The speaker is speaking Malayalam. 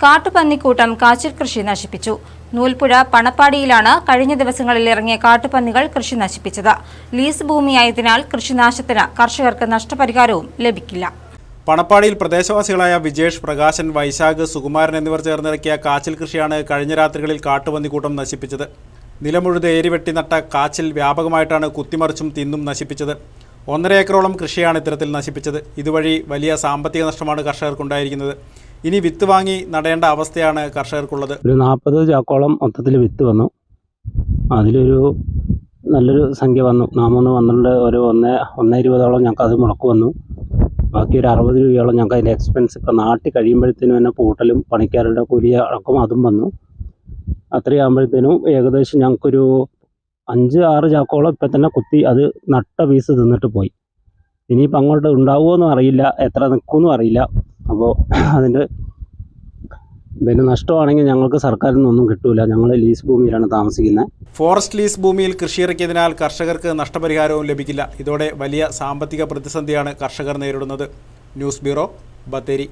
കാട്ടുപന്നിക്കൂട്ടം കാച്ചിൽ കൃഷി നശിപ്പിച്ചു. നൂൽപ്പുഴ പണപ്പാടിയിലാണ് കഴിഞ്ഞ ദിവസങ്ങളിൽ ഇറങ്ങിയ കാട്ടുപന്നികൾ കൃഷി നശിപ്പിച്ചത്. ലീസ് ഭൂമിയായതിനാൽ കൃഷിനാശത്തിന് കർഷകർക്ക് നഷ്ടപരിഹാരവും ലഭിക്കില്ല. പണപ്പാടിയിൽ പ്രദേശവാസികളായ വിജേഷ്, പ്രകാശൻ, വൈശാഖ്, സുകുമാരൻ എന്നിവർ ചേർന്നിറക്കിയ കാച്ചിൽ കൃഷിയാണ് കഴിഞ്ഞ രാത്രികളിൽ കാട്ടുപന്നിക്കൂട്ടം നശിപ്പിച്ചത്. നിലമുഴുത് ഏരിവെട്ടി നട്ട കാച്ചിൽ വ്യാപകമായിട്ടാണ് കുത്തിമറിച്ചും തിന്നും നശിപ്പിച്ചത്. 1.5 ഏക്കറോളം കൃഷിയാണ് ഇത്തരത്തിൽ നശിപ്പിച്ചത്. ഇതുവഴി വലിയ സാമ്പത്തിക നഷ്ടമാണ് കർഷകർക്കുണ്ടായിരിക്കുന്നത്. ഇനി വിത്ത് വാങ്ങി നടേണ്ട അവസ്ഥയാണ് കർഷകർക്കുള്ളത്. ഒരു 40 ചാക്കോളം മൊത്തത്തിൽ വിത്ത് വന്നു. അതിലൊരു നല്ലൊരു സംഖ്യ വന്നു. 12 ഒരു 1.20 ഞങ്ങൾക്ക് അത് മുടക്ക് വന്നു. ബാക്കി ഒരു 60 രൂപയോളം ഞങ്ങൾക്ക് അതിൻ്റെ എക്സ്പെൻസ് ഇപ്പം നാട്ടിൽ കഴിയുമ്പോഴത്തേനും തന്നെ പൂട്ടലും പണിക്കാരുടെ കൂലി അടക്കം അതും വന്നു. അത്രയാകുമ്പോഴത്തേനും ഏകദേശം ഞങ്ങൾക്കൊരു 5-6 ചാക്കോളം ഇപ്പം തന്നെ കുത്തി അത് നട്ട പീസ് തിന്നിട്ട് പോയി. ഇനിയിപ്പോൾ അങ്ങോട്ട് ഉണ്ടാവുമോയെന്നും അറിയില്ല, എത്ര നിൽക്കുമെന്നും അറിയില്ല. അപ്പോൾ അതിൻ്റെ പിന്നെ നഷ്ടമാണെങ്കിൽ ഞങ്ങൾക്ക് സർക്കാരിൽ നിന്നൊന്നും കിട്ടൂല. ഞങ്ങൾ ലീസ് ഭൂമിയിലാണ് താമസിക്കുന്നത്. ഫോറസ്റ്റ് ലീസ് ഭൂമിയിൽ കൃഷിയിറക്കിയതിനാൽ കർഷകർക്ക് നഷ്ടപരിഹാരവും ലഭിക്കില്ല. ഇതോടെ വലിയ സാമ്പത്തിക പ്രതിസന്ധിയാണ് കർഷകർ നേരിടുന്നത്. News bureau, Bathery.